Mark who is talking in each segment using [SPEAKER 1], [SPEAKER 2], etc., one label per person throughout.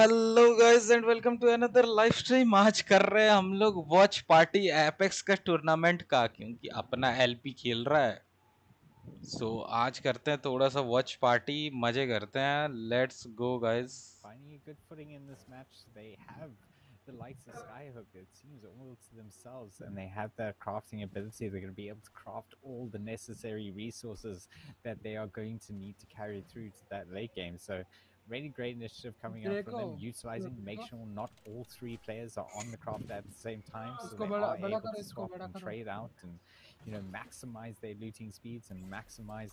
[SPEAKER 1] Hello guys and welcome to another live stream. आज कर रहे हैं हम लोग वॉच पार्टी एपेक्स का टूर्नामेंट का, क्योंकि अपना एलपी खेल रहा है। सो आज करते हैं थोड़ा सा वॉच पार्टी, मजे करते हैं। Let's go guys.
[SPEAKER 2] Finding a good footing in this match. They have the likes of Skyhook, it seems all to themselves, and they have their crafting ability. They're going to be able to craft all the necessary resources that they are going to need to carry through to that late game. So really great initiative coming out from them, utilizing, make sure not all three players are on the craft at the same time, so they are able to swap and trade out and maximize their looting speeds and maximize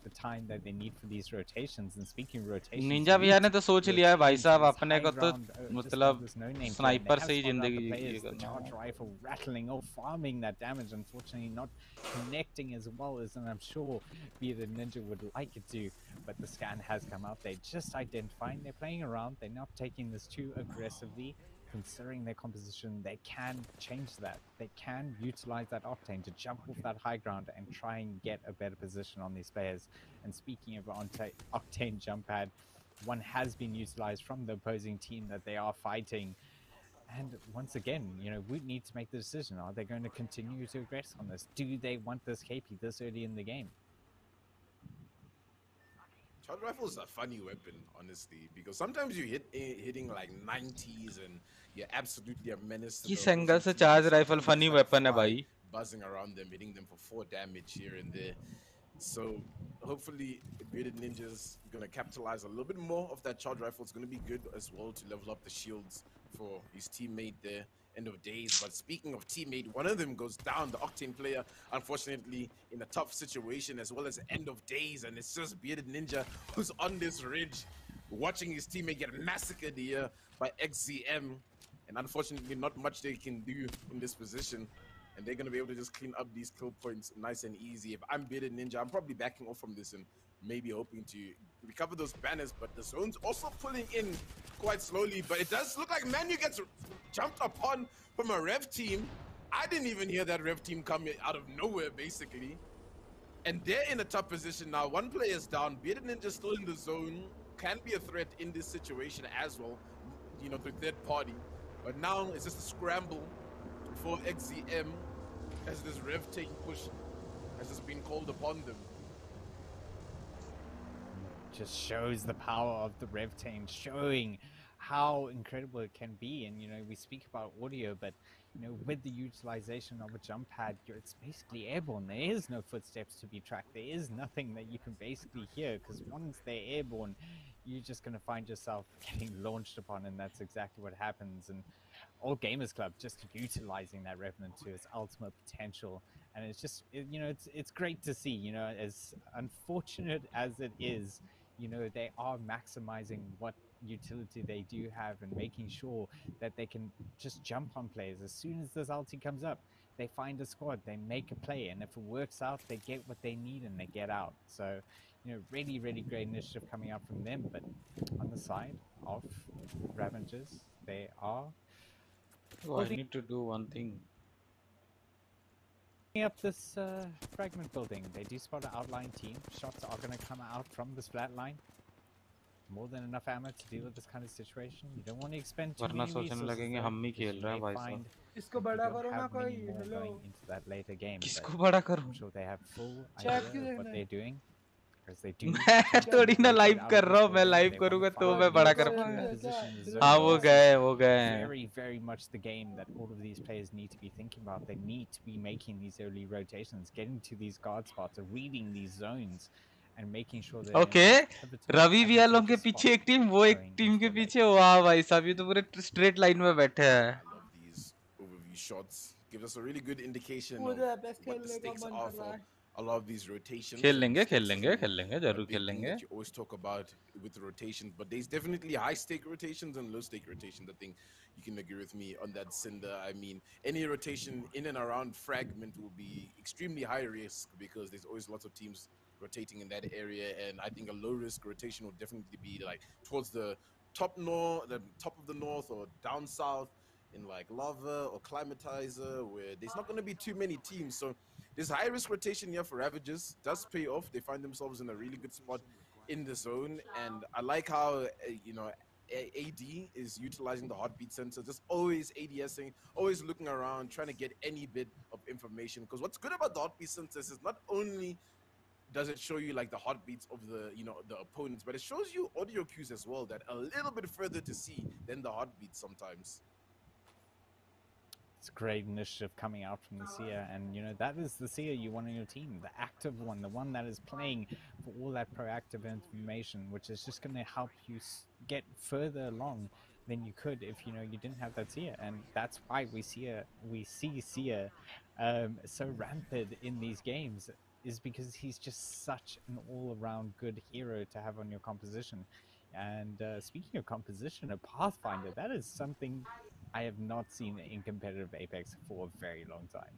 [SPEAKER 2] the time that they need for these rotations. And speaking of rotations,
[SPEAKER 1] Ninja भैया
[SPEAKER 2] loot
[SPEAKER 1] ने तो सोच
[SPEAKER 2] your
[SPEAKER 1] लिया है भाई
[SPEAKER 2] team
[SPEAKER 1] साहब,
[SPEAKER 2] to this
[SPEAKER 1] अपने
[SPEAKER 2] high
[SPEAKER 1] को तो
[SPEAKER 2] ground just above
[SPEAKER 1] मतलब
[SPEAKER 2] this no-name player, and they
[SPEAKER 1] sniper
[SPEAKER 2] have
[SPEAKER 1] से ही
[SPEAKER 2] spotted out the
[SPEAKER 1] जिंदगी
[SPEAKER 2] players. The
[SPEAKER 1] करना
[SPEAKER 2] charge
[SPEAKER 1] है।
[SPEAKER 2] rifle rattling or farming that damage, unfortunately not connecting as well as I'm sure the Ninja would like it to, but the scan has come out. They just identifying, they're playing around, they're not taking this too aggressively. Considering their composition, they can change that. They can utilize that octane to jump off that high ground and try and get a better position on these players. And speaking of octane jump pad, one has been utilized from the opposing team that they are fighting. And once again, we need to make the decision. Are they going to continue to aggress on this? Do they want this KP this early in the game?
[SPEAKER 3] Charge rifle is a funny weapon, honestly, because sometimes you hitting like 90s and you're absolutely a menace to the
[SPEAKER 1] किस angle
[SPEAKER 3] opposing
[SPEAKER 1] से
[SPEAKER 3] team.
[SPEAKER 1] Charge rifle
[SPEAKER 3] Sometimes you
[SPEAKER 1] funny
[SPEAKER 3] just, like,
[SPEAKER 1] weapon है
[SPEAKER 3] fly,
[SPEAKER 1] भाई।
[SPEAKER 3] buzzing around them, hitting them for 4 damage here and there. So hopefully Bearded Ninja's gonna capitalize a little bit more of that charge rifle. It's gonna be good as well to level up the shields for his teammate there. End of days. But speaking of teammate, one of them goes down, the Octane player, unfortunately in a tough situation, as well as end of days, and it's just Bearded Ninja who's on this ridge watching his teammate get massacred here by XZM, and unfortunately not much they can do in this position, and they're going to be able to just clean up these kill points nice and easy. If I'm Bearded Ninja, I'm probably backing off from this and maybe hoping to recover those banners, but the zone's also pulling in quite slowly. But it does look like Manu gets jumped upon from a Rev team. I didn't even hear that Rev team come out of nowhere, basically. And they're in a tough position now. One player's down. Bearded Ninja still in the zone. Can be a threat in this situation as well, the third party. But now it's just a scramble for XZM as this Rev taking push has just been called upon them.
[SPEAKER 2] Just shows the power of the Rev team, showing how incredible it can be. And we speak about audio, but with the utilization of a jump pad, it's basically airborne. There is no footsteps to be tracked. There is nothing that you can basically hear, because once they're airborne, you're just going to find yourself getting launched upon, and that's exactly what happens. And All Gamers Club just utilizing that Revenant to its ultimate potential, and it's just it's great to see. As unfortunate as it is, they are maximizing what utility they do have and making sure that they can just jump on players. As soon as this ulti comes up, they find a squad, they make a play, and if it works out, they get what they need and they get out. So, really, really great initiative coming out from them. But on the side of Ravengers, they are
[SPEAKER 1] Oh, I need to do one thing.
[SPEAKER 2] up this fragment building. They do spot an outlying team. Shots are going to come out from this flat line. More than enough ammo to deal with this kind of situation. You don't want to expend too
[SPEAKER 1] वरना
[SPEAKER 2] many
[SPEAKER 1] सोचने
[SPEAKER 2] resources
[SPEAKER 1] लगेंगे
[SPEAKER 2] though,
[SPEAKER 1] हम ही
[SPEAKER 2] because
[SPEAKER 1] खेल
[SPEAKER 2] you
[SPEAKER 1] रहे
[SPEAKER 2] may
[SPEAKER 1] हैं भाई साहब।
[SPEAKER 2] find
[SPEAKER 4] इसको
[SPEAKER 2] that you
[SPEAKER 4] बड़ा
[SPEAKER 2] don't
[SPEAKER 4] करो ना
[SPEAKER 2] have
[SPEAKER 4] कोई
[SPEAKER 2] many more
[SPEAKER 4] hello
[SPEAKER 2] going into that later game. But
[SPEAKER 1] किसको बड़ा
[SPEAKER 2] I'm
[SPEAKER 1] करूं?
[SPEAKER 2] sure they have full
[SPEAKER 4] chat
[SPEAKER 2] idea
[SPEAKER 4] क्यों
[SPEAKER 2] of what
[SPEAKER 4] देखना
[SPEAKER 2] they're
[SPEAKER 4] है
[SPEAKER 2] doing, because they do
[SPEAKER 1] मैं
[SPEAKER 2] tend to
[SPEAKER 1] थोड़ी ना
[SPEAKER 2] rotate
[SPEAKER 1] लाइव
[SPEAKER 2] out
[SPEAKER 1] कर
[SPEAKER 2] of
[SPEAKER 1] रहा
[SPEAKER 2] this
[SPEAKER 1] हूँ। मैं
[SPEAKER 2] building.
[SPEAKER 1] लाइव
[SPEAKER 2] They want
[SPEAKER 1] करूंगा
[SPEAKER 2] to
[SPEAKER 1] तो
[SPEAKER 2] find
[SPEAKER 1] मैं
[SPEAKER 2] the
[SPEAKER 1] बड़ा
[SPEAKER 4] चैट
[SPEAKER 1] कर
[SPEAKER 2] most
[SPEAKER 4] करो
[SPEAKER 1] पाऊंगा।
[SPEAKER 2] secure
[SPEAKER 4] क्या
[SPEAKER 2] position in the
[SPEAKER 4] क्या
[SPEAKER 2] zone.
[SPEAKER 1] हाँ
[SPEAKER 2] But
[SPEAKER 1] वो
[SPEAKER 2] this
[SPEAKER 1] गए
[SPEAKER 2] is
[SPEAKER 1] वो गए हैं।
[SPEAKER 2] very, very much the game that all of these players need to be thinking about. They need to be making these early rotations, getting to these guard spots, reading these zones, and making sure they're in
[SPEAKER 1] okay,
[SPEAKER 2] these pivotal
[SPEAKER 1] रवि वियालों के
[SPEAKER 2] advantageous
[SPEAKER 1] पीछे एक
[SPEAKER 2] spots
[SPEAKER 1] team, वो एक
[SPEAKER 2] going
[SPEAKER 1] team
[SPEAKER 2] into
[SPEAKER 1] के
[SPEAKER 2] the late
[SPEAKER 1] पीछे।
[SPEAKER 2] game.
[SPEAKER 1] वाह भाई साहब, ये तो पूरे स्ट्रेट लाइन में बैठे हैं।
[SPEAKER 3] I love these overview shots. Gives us a really good indication of
[SPEAKER 4] मुझे एपेक्स
[SPEAKER 3] what the
[SPEAKER 4] खेलने का
[SPEAKER 3] stakes
[SPEAKER 4] मन
[SPEAKER 3] are
[SPEAKER 4] कर रहा
[SPEAKER 3] for
[SPEAKER 4] है।
[SPEAKER 3] a lot of these rotations.
[SPEAKER 1] खेल
[SPEAKER 3] And
[SPEAKER 1] लेंगे खेल
[SPEAKER 3] stakes
[SPEAKER 1] लेंगे
[SPEAKER 3] isn't
[SPEAKER 1] खेल लेंगे,
[SPEAKER 3] a
[SPEAKER 1] जरूर खेल
[SPEAKER 3] big thing
[SPEAKER 1] लेंगे।
[SPEAKER 3] that you always talk about with the rotations, but there's definitely high stake rotations and low stake rotations. I think you can agree with me on that, Cinder. I mean, any rotation in and around fragment will be extremely high risk because there's always lots of teams rotating in that area, and I think a low risk rotation will definitely be like towards the top of the north, or down south in like lava or climatizer, where there's not going to be too many teams. So this high risk rotation here for Ravagers does pay off. They find themselves in a really good spot in the zone, and I like how AD is utilizing the heartbeat sensor, just always ADSing, always looking around, trying to get any bit of information. Because what's good about the heartbeat sensors is not only does it show you like the heartbeats of the the opponents, but it shows you audio cues as well that a little bit further to see than the heartbeats sometimes.
[SPEAKER 2] It's a great initiative coming out from the seer, and that is the seer you want on your team, the active one, the one that is playing for all that proactive information, which is just going to help you get further along than you could if you didn't have that seer. And that's why we see seer so rampant in these games, is because he's just such an all-around good hero to have on your composition. And speaking of composition, a Pathfinder, that is something I have not seen in competitive Apex for a very long time.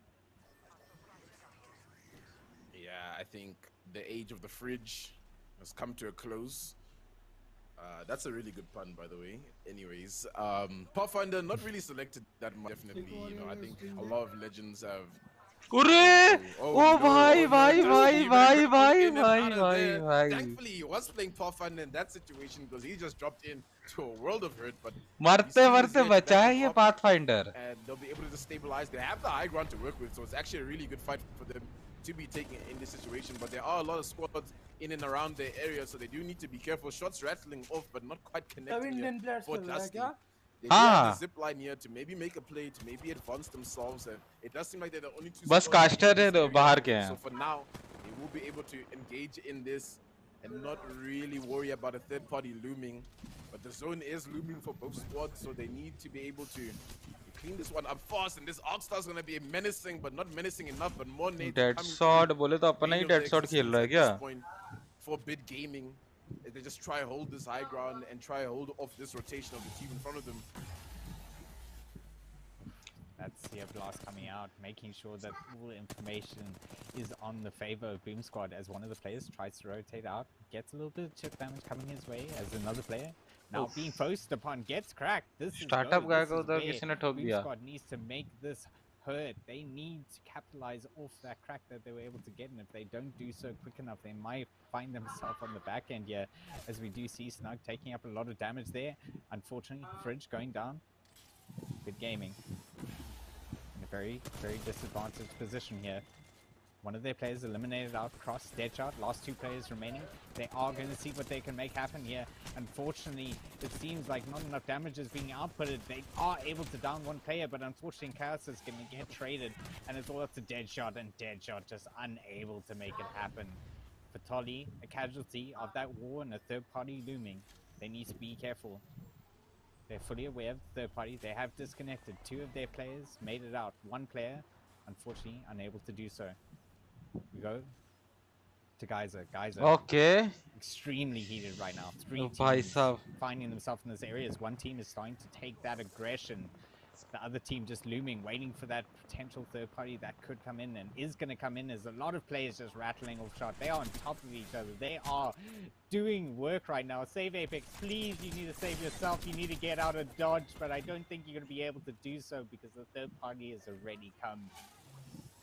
[SPEAKER 3] Yeah, I think the age of the fridge has come to a close. That's a really good pun, by the way. Anyways, Pathfinder not really selected that much. Definitely, I think a lot of legends have. Thankfully, he was playing Pathfinder in that situation because he just dropped in to a world of hurt. But
[SPEAKER 1] मरते बचा है ये Pathfinder.
[SPEAKER 3] And they'll be able to stabilize. They have the high ground to work with, so it's actually a really good fight for them to be taking in this situation. But there are a lot of squads in and around their area, so they do need to be careful. Shots rattling off, but not quite connecting for Dusty. They do have the zip line here to maybe make a play, to maybe advance themselves, and it does seem like they're the only two.
[SPEAKER 1] बस caster है तो बाहर के हैं.
[SPEAKER 3] So for now, they will be able to engage in this and not really worry about a third party looming. But the zone is looming for both squads, so they need to be able to clean this one up fast. And this Arcstar is going to be menacing, but not menacing enough. But more nades.
[SPEAKER 1] Dead Sword बोले तो अपना ही Dead Sword खेल रहा है क्या?
[SPEAKER 3] For Bid Gaming, they just try to hold this high ground and try to hold off this rotation of the team in front of them.
[SPEAKER 2] That's Seer Blast coming out, making sure that all information is on the favor of Boom Squad as one of the players tries to rotate out, gets a little bit of chip damage coming his way as another player now being forced upon gets cracked. This is
[SPEAKER 1] Startup guy को उधर किसी ने ठोक
[SPEAKER 2] Boom
[SPEAKER 1] दिया.
[SPEAKER 2] Squad needs to make this hurt. They need to capitalize off that crack that they were able to get, and if they don't do so quick enough, they might find themselves on the back end here, as we do see Snug taking up a lot of damage there. Unfortunately, Fridge going down. Good gaming. In a very, very disadvantaged position here. One of their players eliminated out, cross, Deadshot, last two players remaining. They are going to see what they can make happen here. Unfortunately, it seems like not enough damage is being outputted. They are able to down one player, but unfortunately Chaos is going to get traded, and it's all up to Deadshot, and Deadshot just unable to make it happen. Fatali, a casualty of that war and a third party looming. They need to be careful. They're fully aware of the third party. They have disconnected. Two of their players made it out. One player, unfortunately, unable to do so. We go to Geyser. Geyser.
[SPEAKER 1] Okay.
[SPEAKER 2] Extremely heated right now. Three
[SPEAKER 1] भाई
[SPEAKER 2] teams
[SPEAKER 1] साहब.
[SPEAKER 2] finding themselves in this area. As one team is starting to take that aggression. The other team just looming, waiting for that potential third party that could come in and is going to come in. There's a lot of players just rattling off shot. They are on top of each other. They are doing work right now. Save Apex, please. You need to save yourself. You need to get out of dodge, but I don't think you're going to be able to do so because the third party has already come.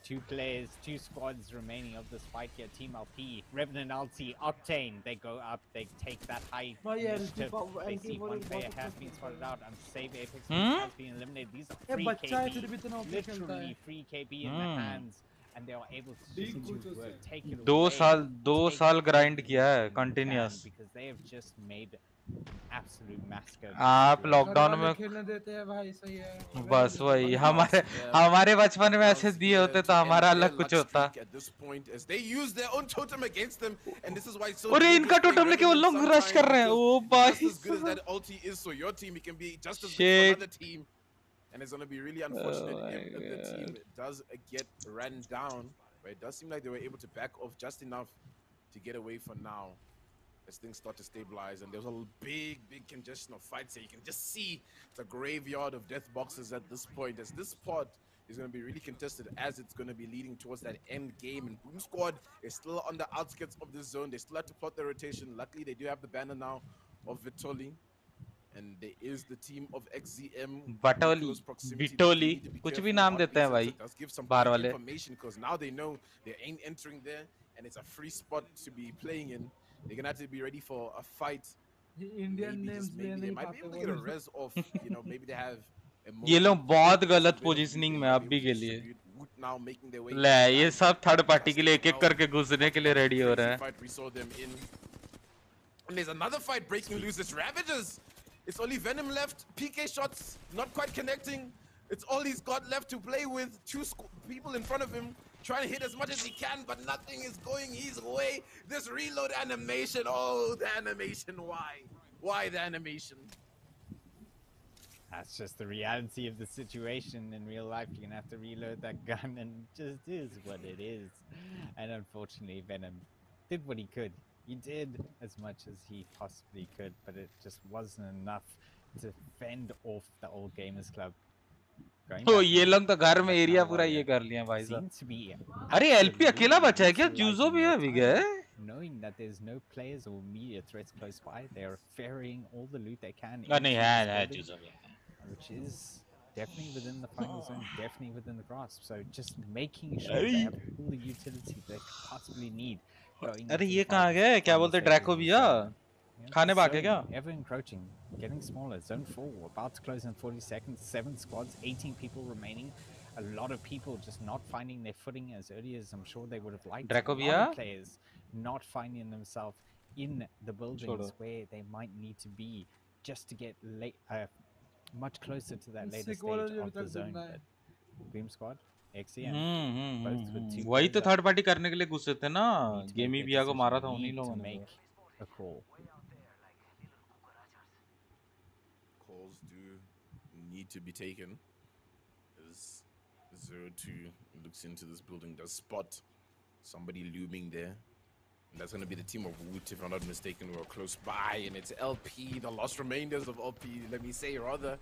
[SPEAKER 2] Two players, two squads remaining of this fight here. Team LP, Revenant LT, Octane. They go up, they take that high initiative. They see one player has been spotted out, and Save Apex has been eliminated. These are free KB, literally free KB in the hands, and they are able to just do work, take it away.
[SPEAKER 1] 2 साल grind किया है continuous.
[SPEAKER 2] Because they have just made absolute massacre.
[SPEAKER 1] आप lockdown में
[SPEAKER 4] खेलने देते हैं भाई, सही है.
[SPEAKER 1] बस वही हमारे बचपन में ऐसे दिए होते तो हमारा अलग कुछ होता. अरे इनका टोटम लेके वो लोग रश कर रहे हैं. ओ भाई. Shit.
[SPEAKER 3] And it's going to be really unfortunate if the team does get ran down. But it does seem like they were able to back off just enough to get away for now, as things start to stabilize. And there's a big congestion of fights here. You can just see the graveyard of death boxes at this point, as this part is going to be really contested, as it's going to be leading towards that end game. And Boom Squad is still on the outskirts of the zone. They still have to plot their rotation. Luckily, they do have the banner now of Vitoli. And there is the team of XZM.
[SPEAKER 1] Vitoli, कुछ भी नाम देते हैं भाई. बाहर वाले.
[SPEAKER 3] Because now they know they ain't entering there, and it's a free spot to be playing in. They're gonna have to be ready for a fight
[SPEAKER 4] Indian
[SPEAKER 3] maybe
[SPEAKER 4] names
[SPEAKER 3] just
[SPEAKER 4] ले
[SPEAKER 3] maybe they
[SPEAKER 4] नहीं
[SPEAKER 3] might be
[SPEAKER 4] पाते
[SPEAKER 3] able to
[SPEAKER 4] वो
[SPEAKER 3] get a
[SPEAKER 4] लोग।
[SPEAKER 3] res off. You know, maybe they have a
[SPEAKER 1] ये
[SPEAKER 3] MOBO
[SPEAKER 1] लोग बहुत
[SPEAKER 3] focus
[SPEAKER 1] गलत
[SPEAKER 3] on Venom Blue.
[SPEAKER 1] Positioning
[SPEAKER 3] They
[SPEAKER 1] में
[SPEAKER 3] might
[SPEAKER 1] आप
[SPEAKER 3] be
[SPEAKER 1] भी
[SPEAKER 3] able to
[SPEAKER 1] के लिए।
[SPEAKER 3] distribute. Woot now making their way
[SPEAKER 1] ले
[SPEAKER 3] into
[SPEAKER 1] ये
[SPEAKER 3] that
[SPEAKER 1] सब थर्ड पार्टी के
[SPEAKER 3] cluster
[SPEAKER 1] लिए
[SPEAKER 3] as
[SPEAKER 1] एक एक
[SPEAKER 3] well.
[SPEAKER 1] करके घुसने के लिए रेडी हो रहे हैं।
[SPEAKER 3] Fight we saw them in. And there's another fight breaking loose. It's Ravagers. It's only Venom left. PK shots not quite connecting. It's all he's got left to play with. Two people in front of him trying to hit as much as he can, but nothing is going his way. This reload animation. Oh, the animation. Why? Why the animation?
[SPEAKER 2] That's just the reality of the situation in real life. You're gonna have to reload that gun, and it just is what it is. And unfortunately, Venom did what he could. He did as much as he possibly could, but it just wasn't enough to fend off the old Gamers Club. Going
[SPEAKER 1] तो
[SPEAKER 2] back
[SPEAKER 1] ये
[SPEAKER 2] now,
[SPEAKER 1] लोग तो घर में
[SPEAKER 2] but
[SPEAKER 1] area
[SPEAKER 2] now
[SPEAKER 1] पूरा ये
[SPEAKER 2] Warrior
[SPEAKER 1] कर लिया भाई साहब।
[SPEAKER 2] seem to be
[SPEAKER 1] अरे एलपी अकेला
[SPEAKER 2] absolutely
[SPEAKER 1] बचा है क्या? जूजो
[SPEAKER 2] utilizing
[SPEAKER 1] भी
[SPEAKER 2] their
[SPEAKER 1] अभी
[SPEAKER 2] time.
[SPEAKER 1] गए?
[SPEAKER 2] Knowing that there's no players or media threats close by, they are ferrying all the loot they can
[SPEAKER 1] नहीं
[SPEAKER 2] into
[SPEAKER 1] है
[SPEAKER 2] this building,
[SPEAKER 1] जूजो भी।
[SPEAKER 2] which is definitely within the final zone, definitely within the grasp. So just making sure they have all the utility they could possibly need going
[SPEAKER 1] अरे
[SPEAKER 2] into
[SPEAKER 1] ये
[SPEAKER 2] the
[SPEAKER 1] कहाँ
[SPEAKER 2] final
[SPEAKER 1] गए? क्या बोलते
[SPEAKER 2] stages
[SPEAKER 1] Draco
[SPEAKER 2] of the
[SPEAKER 1] भैया?
[SPEAKER 2] zone. Yeah,
[SPEAKER 1] खाने
[SPEAKER 2] the
[SPEAKER 1] भागे क्या?
[SPEAKER 2] zone ever encroaching, getting smaller. Zone 4 about to close in 40 seconds. 7 squads, 18 people remaining. A lot of people just not finding their footing as early as I'm sure they would have liked.
[SPEAKER 1] Draco
[SPEAKER 2] A lot
[SPEAKER 1] भैया?
[SPEAKER 2] of players not finding themselves in the buildings where they might need to be just to get much closer to that later stage of the zone. But Boom Squad, XE, both with 2
[SPEAKER 1] वही तो
[SPEAKER 2] players
[SPEAKER 1] third
[SPEAKER 2] up,
[SPEAKER 1] party करने के लिए घुसे थे ना।
[SPEAKER 2] need to make
[SPEAKER 1] गेमी
[SPEAKER 2] their
[SPEAKER 1] भैया को मारा
[SPEAKER 2] decision,
[SPEAKER 1] था उन्हीं
[SPEAKER 2] need to
[SPEAKER 1] लोगों ने।
[SPEAKER 2] make a call.
[SPEAKER 3] Calls do need to be taken. As 0-2 looks into this building, does spot somebody looming there. And that's going to be the team of Woot, if I'm not mistaken, who are close by. And it's LP, the lost remainders of LP, let me say, rather.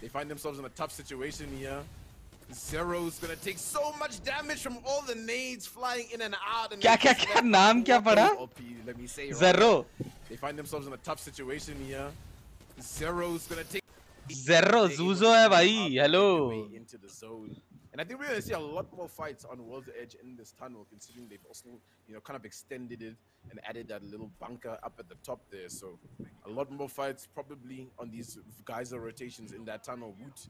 [SPEAKER 3] They find themselves in a tough situation here. Zero's going to take so much damage from all the nades flying in and out. And
[SPEAKER 1] क्या नाम क्या पड़ा?
[SPEAKER 3] LP, let me say,
[SPEAKER 1] Zero.
[SPEAKER 3] They find themselves in a tough situation here. Zero's going to take
[SPEAKER 1] Zero Zuzo है भाई. Hello.
[SPEAKER 3] Into the zone. And I think we're going to see a lot more fights on World's Edge in this tunnel, considering they've also, you know, kind of extended it and added that little bunker up at the top there. So a lot more fights probably on these geyser rotations in that tunnel. Woot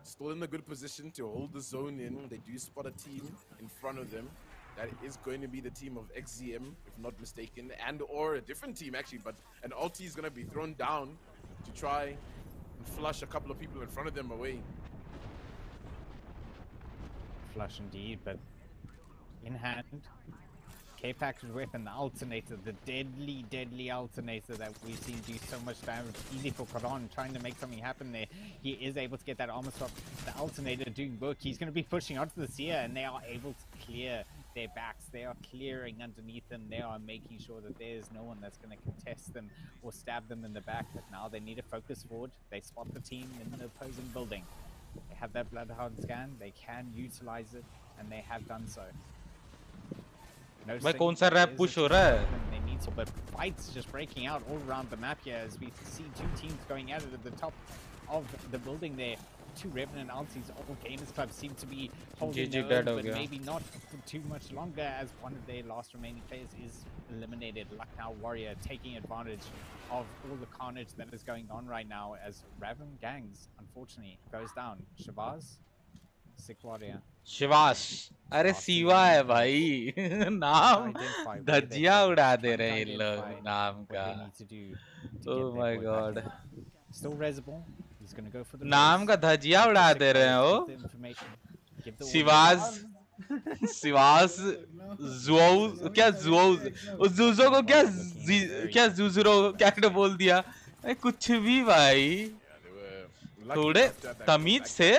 [SPEAKER 3] still in a good position to hold the zone in. They do spot a team in front of them. That is going to be the team of XZM, if not mistaken, and or a different team actually, but an ulti is going to be thrown down to try and flush a couple of people in front of them away.
[SPEAKER 2] Flush indeed, but in hand, K-Pack's weapon, the alternator, the deadly alternator that we've seen do so much damage. Easy for Karan trying to make something happen there. He is able to get that armor swap. The alternator doing work. He's going to be pushing onto the Seer, and they are able to clear their backs. They are clearing underneath them. They are making sure that there's no one that's going to contest them or stab them in the back. But now they need to focus forward. They spot the team in the opposing building. They have that Bloodhound scan. They can utilize it, and they have done so. No
[SPEAKER 1] भाई कौन सा rap push हो रहा है?
[SPEAKER 2] They need to, but fights just breaking out all around the map here as we see 2 teams going at it at the top of the building there. 2 Revenant ultis. All Gamers Club seem to be holding their own, but maybe not for too much longer as one of their last remaining players is eliminated. Lucknow Warrior taking advantage of all the carnage that is going on right now as Raven Gangs, unfortunately, goes down. Shabazz, Sick Warrior.
[SPEAKER 1] Shivas अरे शिवा है भाई नाम धज्जियां उड़ा दे रहे हैं इन लोग नाम का oh my god
[SPEAKER 2] still resible he's going to go for the
[SPEAKER 1] नाम का धज्जियां उड़ा दे रहे हैं वो शिवास शिवास जुओ क्या जुओ उस जुजो को क्या जुजरो क्या बोल दिया कुछ भी भाई थोड़े तमीज से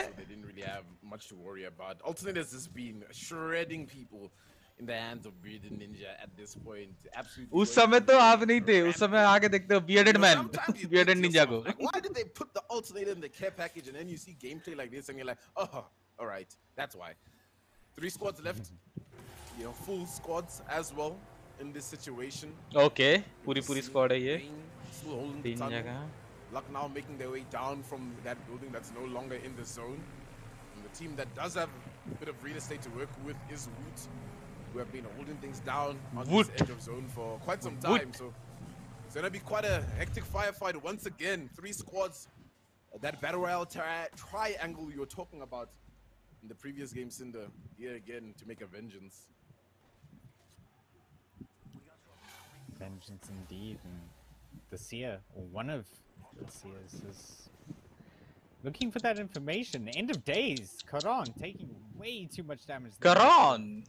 [SPEAKER 3] much to worry about. Alternators has been shredding people in the hands of Bearded Ninja at this point. Absolutely.
[SPEAKER 1] उस समय तो आप नहीं थे. उस समय आके देखते हो Bearded Man, Bearded Ninja को.
[SPEAKER 3] Like, why did they put the alternator in the care package and then you see gameplay like this and you're like, oh, all right, that's why. 3 squads left. You know, full squads as well in this situation.
[SPEAKER 1] Okay, पूरी squad है ये.
[SPEAKER 3] Still holding the tunnel. Lucknow making their way down from that building that's no longer in the zone. The team that does have a bit of real estate to work with is Woot, who have been holding things down on this edge of zone for quite some time. So It's gonna be quite a hectic firefight once again. 3 squads. That battle royale triangle you were talking about in the previous game, Cinder, here again to make a vengeance.
[SPEAKER 2] Vengeance indeed, and the seer, or one of the seers, is looking for that information. End of days, Karan taking way too much damage.
[SPEAKER 1] Karan!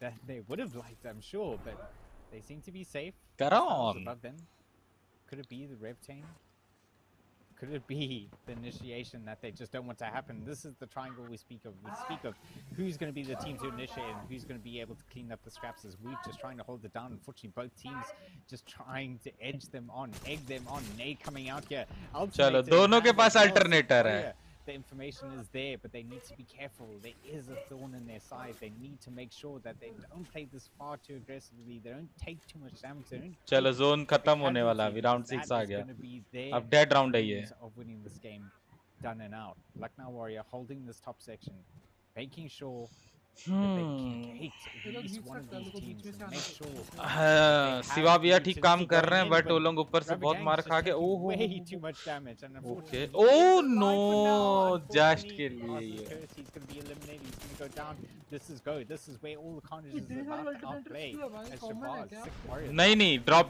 [SPEAKER 2] That they would have liked, I'm sure, but they seem to be safe.
[SPEAKER 1] Karan!
[SPEAKER 2] Above them. Could it be the Revtane? Could it be the initiation that they just don't want to happen? This is the triangle we speak of. We speak of who's going to be the team to initiate and who's going to be able to clean up the scraps as we've just trying to hold it down. Unfortunately, both teams just trying to edge them on, egg them on. Nade coming out here.
[SPEAKER 1] चलो दोनों के पास alternator है.
[SPEAKER 2] The information is there, but they need to be careful. There is a thorn in their side. They need to make sure that they don't play this far too aggressively. They don't take too much damage. They don't
[SPEAKER 1] चलो zone खत्म होने वाला अभी round 6 आ गया. अब dead round है ये.
[SPEAKER 2] Of winning this game, done and out. Lucknow Warrior holding this top section, making sure that they hate at least one of these teams and make sure.
[SPEAKER 1] Shiva भैया ठीक काम कर रहे हैं बट वो लोग ऊपर से बहुत मार खा के ओहो.
[SPEAKER 2] Way too much damage and
[SPEAKER 1] Okay. Oh no! Just के लिए ये.
[SPEAKER 2] He's going to be eliminated. He's going to go down. This is go. This is where all the carnage is about to outplay. As Shabazz, sick warrior.
[SPEAKER 1] नहीं drop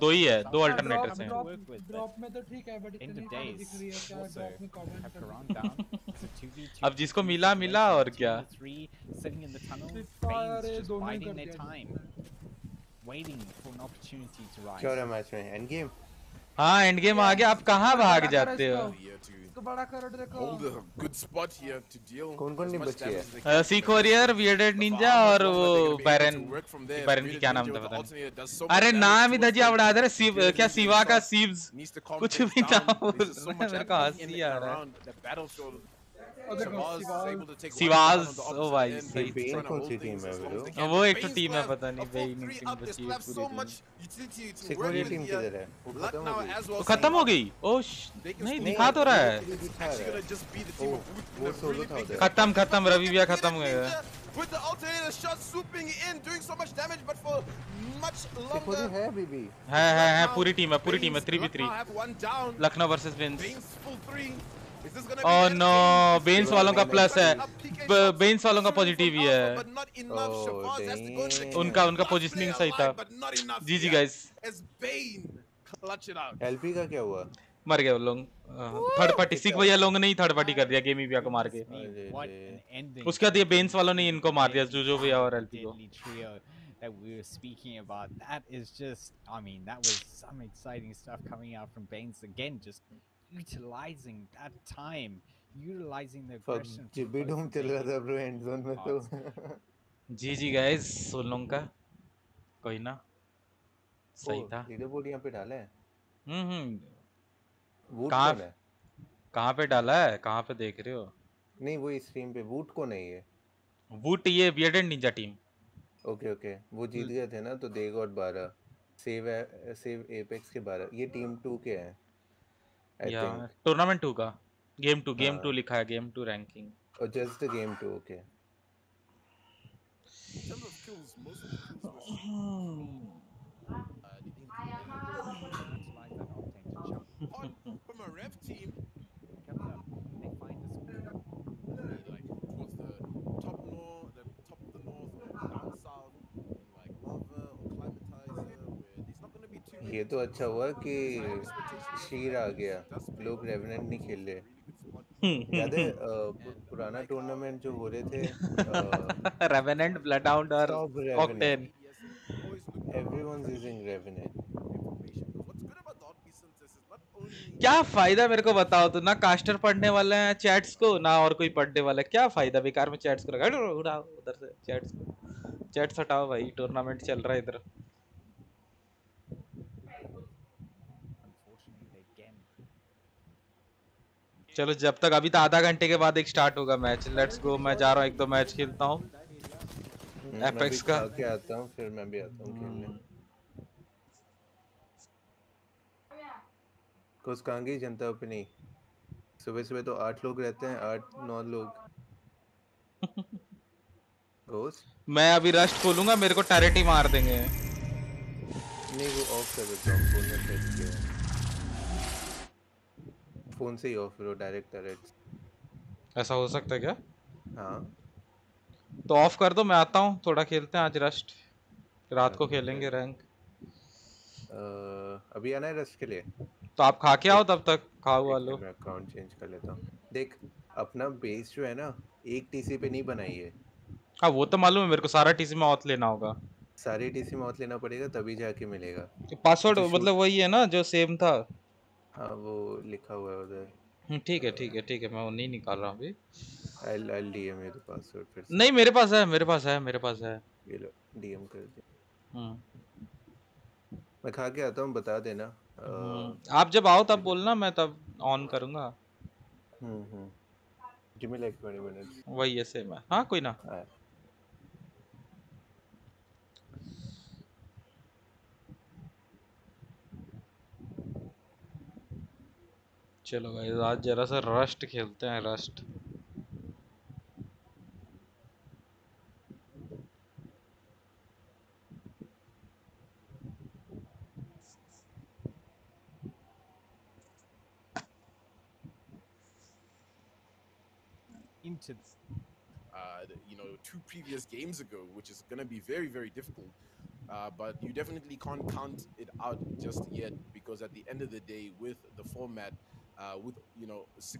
[SPEAKER 1] दो ही है. दो alternators हैं.
[SPEAKER 4] Drop में तो ठीक है बट
[SPEAKER 2] End
[SPEAKER 4] इतनी
[SPEAKER 2] of
[SPEAKER 4] कमी
[SPEAKER 2] days.
[SPEAKER 4] दिख रही है क्या
[SPEAKER 2] Also,
[SPEAKER 4] ड्रॉप में कमेंट
[SPEAKER 2] have
[SPEAKER 4] कर
[SPEAKER 2] Karan down. It's a 2v2.
[SPEAKER 1] अब जिसको मिला और क्या.
[SPEAKER 2] Sitting in the tunnel,
[SPEAKER 4] सारे
[SPEAKER 2] Bane's just
[SPEAKER 4] दोनों ही
[SPEAKER 2] biding
[SPEAKER 4] कर
[SPEAKER 2] their
[SPEAKER 4] दिया।
[SPEAKER 2] time, waiting for an opportunity to rise.
[SPEAKER 5] क्या हो रहा है मैच में? End game?
[SPEAKER 1] हाँ एंड गेम आ गया. आप कहाँ भाग जाते हो?
[SPEAKER 3] Here to
[SPEAKER 4] इसको बड़ा करो देखो
[SPEAKER 3] hold a good spot here to deal.
[SPEAKER 5] कौन-कौन
[SPEAKER 3] as
[SPEAKER 5] नहीं
[SPEAKER 3] much
[SPEAKER 5] बची
[SPEAKER 3] damage
[SPEAKER 5] है?
[SPEAKER 3] as they can.
[SPEAKER 1] सी कोरियर वियर्डेड निंजा और वो बैरन. बैरन की क्या नाम था पता नहीं. अरे नाम ही धजिया उड़ा दे रहे. क्या सिवा का सीव्स कुछ भी नाम बोल रहे हैं. मेरे को हंसी आ रहा है. सिवाज ओ भाई सही.
[SPEAKER 5] बेन कौन सी टीम है ब्रो?
[SPEAKER 1] वो एक तो टीम है पता नहीं भाई. टीम बची है पूरी टीम.
[SPEAKER 5] सिक्योरिटी टीम किधर है? वो खत्म हो गई.
[SPEAKER 1] तो खत्म हो गई. ओश नहीं दिखा तो रहा है.
[SPEAKER 5] दिखा रहा है. वो सोलो था उधर.
[SPEAKER 1] खत्म रवि भैया खत्म हो गया.
[SPEAKER 3] With the alternator shot swooping in, doing so much damage, but for much
[SPEAKER 5] security
[SPEAKER 3] longer.
[SPEAKER 5] है बीबी.
[SPEAKER 1] है पूरी टीम है 3v3.
[SPEAKER 3] One down.
[SPEAKER 1] Lucknow versus Banes.
[SPEAKER 3] Bane's full 3. Is this gonna
[SPEAKER 1] Oh
[SPEAKER 3] be
[SPEAKER 1] no, Banes वालों का प्लस है. बेंस वालों का positive ही है.
[SPEAKER 3] But not enough. Shabazz has to go to the kill.
[SPEAKER 1] उनका पोजीशनिंग सही था.
[SPEAKER 3] But not enough.
[SPEAKER 1] जीजी guys.
[SPEAKER 3] As Bane clutch it out.
[SPEAKER 5] LP का क्या हुआ?
[SPEAKER 1] मर गए वो लोग. थर्ड पार्टी सिख भैया लोगों ने ही थर्ड पार्टी कर दिया गेमी भैया को मार के.
[SPEAKER 2] What an ending.
[SPEAKER 1] उसके बाद ये बेंस वालों ने इनको मार दिया जूजो भैया और एलपी को.
[SPEAKER 2] Deadly trio that we were speaking about. That is just, I mean, that was some exciting stuff coming out from Banes again, just utilizing that time, utilizing the aggression.
[SPEAKER 5] Jibby Doom चल रहा था bro and zone में तो.
[SPEAKER 1] जीजी guys उन लोगों का कोई ना सही था.
[SPEAKER 5] लीडर बोर्ड यहाँ पे डाला है. वूट
[SPEAKER 1] कहाँ
[SPEAKER 5] कौन है?
[SPEAKER 1] कहाँ पे डाला है? कहाँ पे देख रहे हो?
[SPEAKER 5] नहीं वो स्ट्रीम पे वूट को नहीं है.
[SPEAKER 1] वूट ये बियर्डेड निंजा टीम.
[SPEAKER 5] ओके वो जीत गए थे ना तो दे गॉट 12. सेव एपेक्स के 12. ये टीम 2 के हैं आई
[SPEAKER 1] या
[SPEAKER 5] थिंक.
[SPEAKER 1] टूर्नामेंट 2 का गेम 2 लिखा है. Game 2 ranking.
[SPEAKER 5] और just the game 2. Okay.
[SPEAKER 3] In terms of kills, most of the kills were from a rev team.
[SPEAKER 2] They find this
[SPEAKER 3] Like towards the top north, the top of the north, or down south, in like lava or climatizer, where it's not going to be too.
[SPEAKER 5] ये तो अच्छा हुआ कि शीर आ गया. लोग revenant नहीं खेल रहे. याद है पुराना टूर्नामेंट जो हो रहे थे
[SPEAKER 1] रेवेनेंट ब्लडहाउंड और ऑक्टेन.
[SPEAKER 5] everyone's using revenant.
[SPEAKER 1] क्या फायदा मेरे को बताओ तो. ना कास्टर पढ़ने वाले हैं चैट्स को ना और कोई पढ़ने वाला है. क्या फायदा बेकार में चैट्स को लगा उड़ाओ उधर से चैट्स को. चैट्स हटाओ भाई. टूर्नामेंट चल रहा है इधर. चलो जब तक अभी तो आधा घंटे के बाद एक स्टार्ट होगा मैच. Let's go. मैं जा रहा हूँ 1-2 मैच खेलता हूँ एपेक्स का.
[SPEAKER 5] के आता हूँ फिर मैं भी आता हूँ खेलने. कुछ कांगी जनता अपनी सुबह तो 8 लोग रहते हैं. 8-9 लोग. घोष
[SPEAKER 1] मैं अभी रस्ट खोलूंगा. मेरे को टैरेट ही मार देंगे.
[SPEAKER 5] नहीं वो ऑफ कर देता हूँ, फोन में सेट किया है, फोन से ही ऑफ करो डायरेक्ट टरेट्स।
[SPEAKER 1] ऐसा हो सकता है क्या?
[SPEAKER 5] हाँ
[SPEAKER 1] तो ऑफ कर दो, मैं आता हूँ, थोड़ा खेलते हैं आज रस्ट, रात को
[SPEAKER 5] अच्छा
[SPEAKER 1] खेलेंगे
[SPEAKER 5] चल।
[SPEAKER 1] रैंक।
[SPEAKER 5] अभी आना है रस्ट के लिए?
[SPEAKER 1] तो आप खा के आओ,
[SPEAKER 5] एक
[SPEAKER 1] तब तक खाओ
[SPEAKER 5] एक
[SPEAKER 1] वालो।
[SPEAKER 5] मिनट में अकाउंट चेंज कर लेता हूँ। देख अपना बेस जो है ना, एक टीसी पे नहीं बनाई है,
[SPEAKER 1] हाँ वो तो मालूम है मेरे को, सारा टीसी में ऑथ लेना होगा।
[SPEAKER 5] सारे टीसी में ऑथ लेना पड़ेगा तभी जाके मिलेगा।
[SPEAKER 1] पासवर्ड
[SPEAKER 5] जो शूट,
[SPEAKER 1] मतलब वही है ना जो सेम था?
[SPEAKER 5] हाँ वो लिखा हुआ है उधर।
[SPEAKER 1] ठीक है ठीक है ठीक है, मैं वो नहीं निकाल रहा हूँ अभी।
[SPEAKER 5] I'll DM you the password फिर से।
[SPEAKER 1] नहीं मेरे पास है, मेरे पास है, मेरे पास है।
[SPEAKER 5] ये लो DM कर दिया।
[SPEAKER 1] हम्म
[SPEAKER 5] मैं खा के आता हूँ, बता देना।
[SPEAKER 1] आप जब आओ तब
[SPEAKER 5] जिगर।
[SPEAKER 1] बोलना, मैं तब ऑन करूंगा।
[SPEAKER 5] हम्म, give me like 20 minutes।
[SPEAKER 1] वही है सेम है, हाँ कोई ना।
[SPEAKER 5] हाँ
[SPEAKER 1] चलो गाइस आज जरा सा रस्ट खेलते हैं, rust.
[SPEAKER 2] Into
[SPEAKER 3] you know, 2 previous games ago, which is going to be very, very difficult. But you definitely can't count it out just yet, because at the end of the day, with the format, with, you know, 6